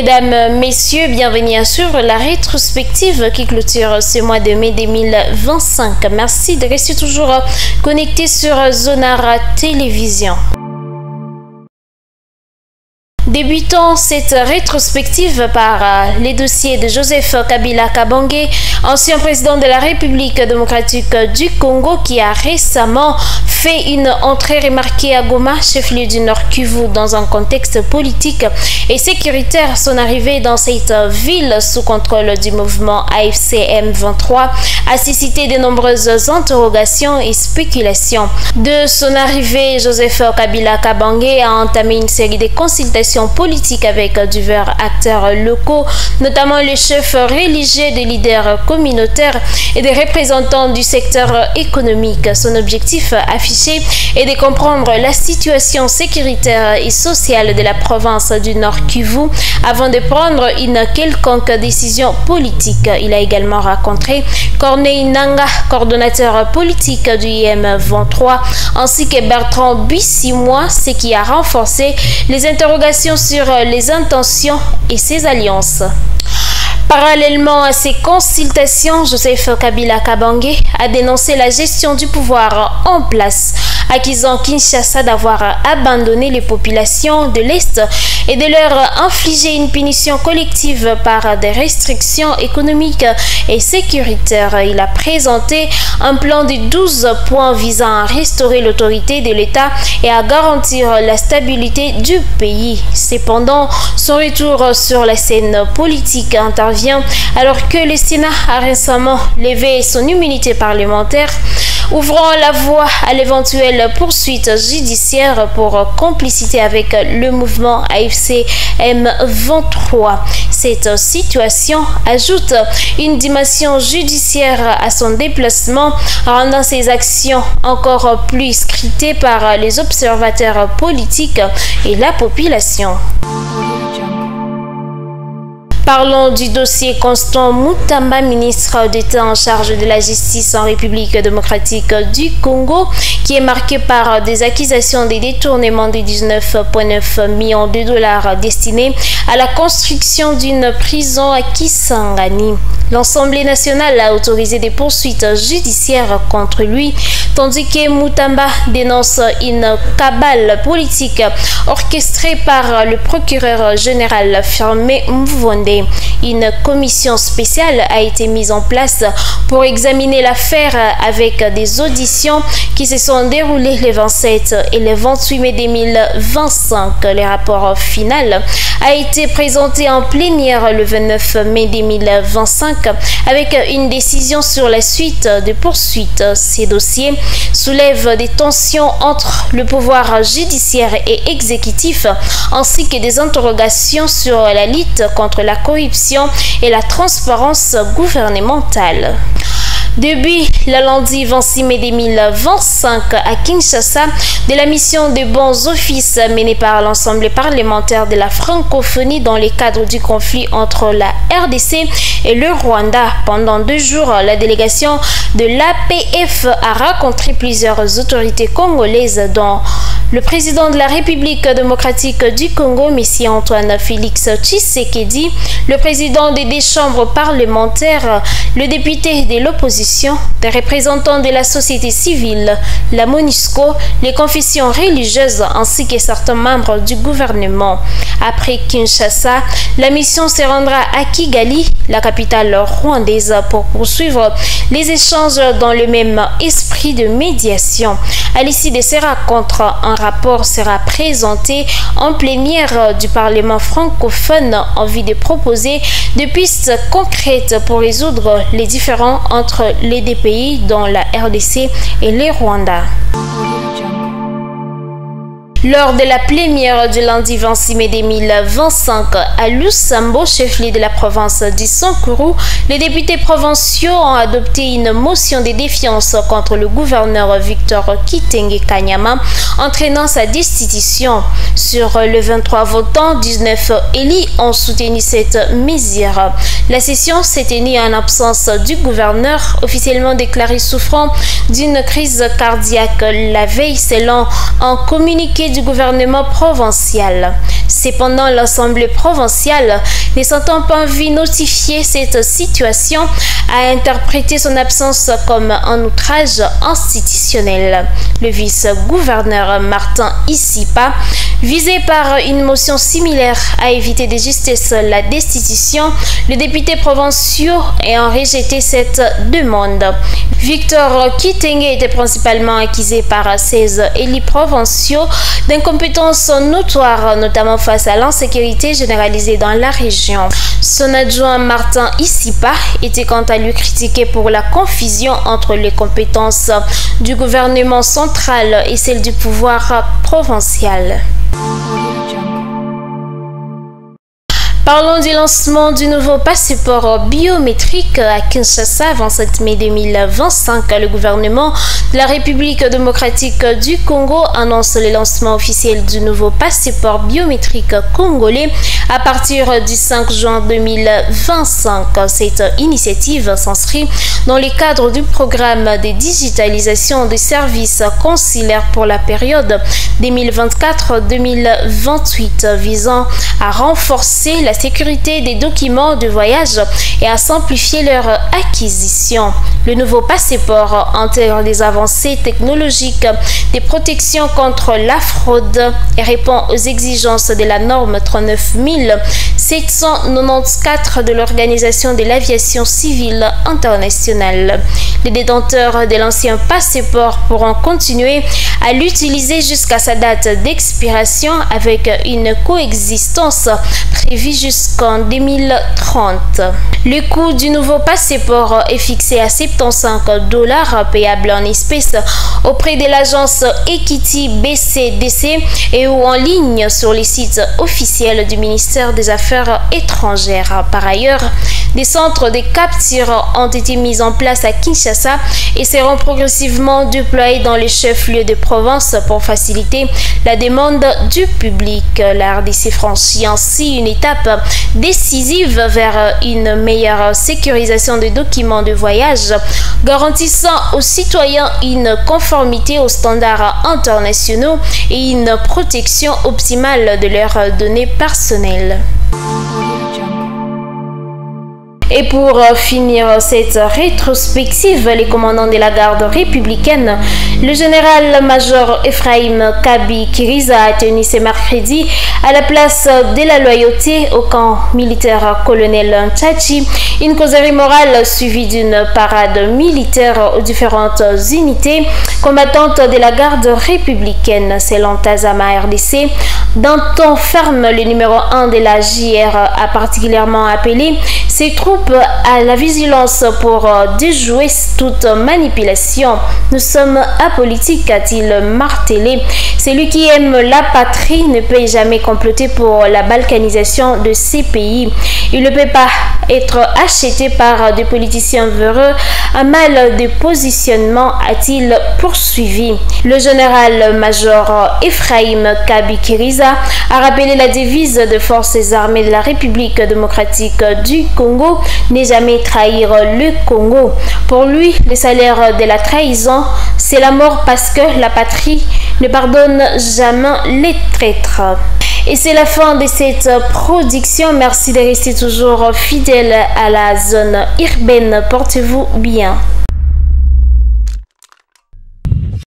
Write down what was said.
Mesdames, Messieurs, bienvenue à suivre la rétrospective qui clôture ce mois de mai 2025. Merci de rester toujours connecté sur Zonara Télévision. Débutons cette rétrospective par les dossiers de Joseph Kabila Kabange, ancien président de la République démocratique du Congo, qui a récemment fait une entrée remarquée à Goma, chef-lieu du Nord Kivu, dans un contexte politique et sécuritaire. Son arrivée dans cette ville sous contrôle du mouvement AFC M23 a suscité de nombreuses interrogations et spéculations. De son arrivée, Joseph Kabila Kabange a entamé une série de consultations politiques avec divers acteurs locaux, notamment les chefs religieux, des leaders communautaires et des représentants du secteur économique. Son objectif affiché est de comprendre la situation sécuritaire et sociale de la province du Nord Kivu avant de prendre une quelconque décision politique. Il a également rencontré Corneille Nangaa, coordonnateur politique du M23, ainsi que Bertrand Bisimwa, ce qui a renforcé les interrogations sur les intentions et ses alliances. Parallèlement à ces consultations, Joseph Kabila Kabange a dénoncé la gestion du pouvoir en place, accusant Kinshasa d'avoir abandonné les populations de l'Est et de leur infliger une punition collective par des restrictions économiques et sécuritaires. Il a présenté un plan de 12 points visant à restaurer l'autorité de l'État et à garantir la stabilité du pays. Cependant, son retour sur la scène politique intervient alors que le Sénat a récemment levé son immunité parlementaire, ouvrant la voie à l'éventuelle poursuite judiciaire pour complicité avec le mouvement AFC M23. Cette situation ajoute une dimension judiciaire à son déplacement, rendant ses actions encore plus scrutées par les observateurs politiques et la population. Parlons du dossier Constant Mutamba, ministre d'État en charge de la justice en République démocratique du Congo, qui est marqué par des accusations de détournement de 19,9 millions de dollars destinés à la construction d'une prison à Kisangani. L'Assemblée nationale a autorisé des poursuites judiciaires contre lui, tandis que Mutamba dénonce une cabale politique orchestrée par le procureur général Firmin Mvonde. Une commission spéciale a été mise en place pour examiner l'affaire avec des auditions qui se sont déroulées les 27 et le 28 mai 2025. Le rapport final a été présenté en plénière le 29 mai 2025 avec une décision sur la suite des poursuites. Ces dossiers soulèvent des tensions entre le pouvoir judiciaire et exécutif ainsi que des interrogations sur la lutte contre la corruption et la transparence gouvernementale. Depuis le lundi 26 mai 2025 à Kinshasa, de la mission de bons offices menée par l'Assemblée parlementaire de la francophonie dans le cadre du conflit entre la RDC et le Rwanda. Pendant 2 jours, la délégation de l'APF a rencontré plusieurs autorités congolaises, dont le président de la République démocratique du Congo, M. Antoine Félix Tshisekedi, le président des 2 chambres parlementaires, le député de l'opposition, des représentants de la société civile, la MONUSCO, les confessions religieuses ainsi que certains membres du gouvernement. Après Kinshasa, la mission se rendra à Kigali, la capitale rwandaise, pour poursuivre les échanges dans le même esprit de médiation. À l'issue de ces rencontres, un rapport sera présenté en plénière du Parlement francophone en vue de proposer des pistes concrètes pour résoudre les différends entre les 2 pays, dont la RDC et le Rwanda. Lors de la plénière du lundi 26 mai 2025 à Lusambo, chef-lieu de la province du Sankuru, les députés provinciaux ont adopté une motion de défiance contre le gouverneur Victor Kitenge Kanyama, entraînant sa destitution. Sur le 23 votants, 19 élus ont soutenu cette mesure. La session s'est tenue en absence du gouverneur, officiellement déclaré souffrant d'une crise cardiaque la veille, selon un communiqué du du gouvernement provincial. Cependant, l'Assemblée provinciale, ne sentant pas envie notifier cette situation, a interprété son absence comme un outrage institutionnel. Le vice-gouverneur Martin Issipa, visé par une motion similaire à éviter de justesse la destitution, les députés provinciaux ayant rejeté cette demande. Victor Kitenge était principalement accusé par 16 élus provinciaux d'incompétence notoire, notamment face à l'insécurité généralisée dans la région. Son adjoint Martin Issipa était quant à lui critiqué pour la confusion entre les compétences du gouvernement central et celles du pouvoir provincial. Parlons du lancement du nouveau passeport biométrique à Kinshasa, 27 mai 2025. Le gouvernement de la République démocratique du Congo annonce le lancement officiel du nouveau passeport biométrique congolais à partir du 5 juin 2025. Cette initiative s'inscrit dans le cadre du programme de digitalisation des services consulaires pour la période 2024-2028 visant à renforcer la sécurité des documents de voyage et à simplifier leur acquisition. Le nouveau passeport intègre des avancées technologiques, des protections contre la fraude et répond aux exigences de la norme 39794 de l'Organisation de l'aviation civile internationale. Les détenteurs de l'ancien passeport pourront continuer à l'utiliser jusqu'à sa date d'expiration avec une coexistence prévue jusqu'en 2030. Le coût du nouveau passeport est fixé à $75 payables en espèces auprès de l'agence Equity BCDC et ou en ligne sur les sites officiels du ministère des Affaires étrangères. Par ailleurs, des centres de capture ont été mis en place à Kinshasa et seront progressivement déployés dans les chefs-lieux de province pour faciliter la demande du public. La RDC franchit ainsi une étape décisive vers une meilleure sécurisation des documents de voyage, garantissant aux citoyens une conformité aux standards internationaux et une protection optimale de leurs données personnelles. Et pour finir cette rétrospective, les commandants de la garde républicaine, le général-major Ephraim Kabi Kiriza a tenu ce mercredi à la place de la loyauté au camp militaire colonel Tchachi une causerie morale suivie d'une parade militaire aux différentes unités combattantes de la garde républicaine. Selon Tazama RDC, d'un ton ferme, le numéro 1 de la JR a particulièrement appelé ses troupes à la vigilance pour déjouer toute manipulation. Nous sommes apolitiques, a-t-il martelé. Celui qui aime la patrie ne peut jamais comploter pour la balkanisation de ces pays. Il ne peut pas être acheté par des politiciens véreux. Un mal de positionnement, a-t-il poursuivi. Le général-major Ephraim Kabi Kiriza a rappelé la devise des forces armées de la République démocratique du Congo: ne jamais trahir le Congo. Pour lui, le salaire de la trahison, c'est la mort, parce que la patrie ne pardonne jamais les traîtres. Et c'est la fin de cette production. Merci de rester toujours fidèle à la zone urbaine. Portez-vous bien.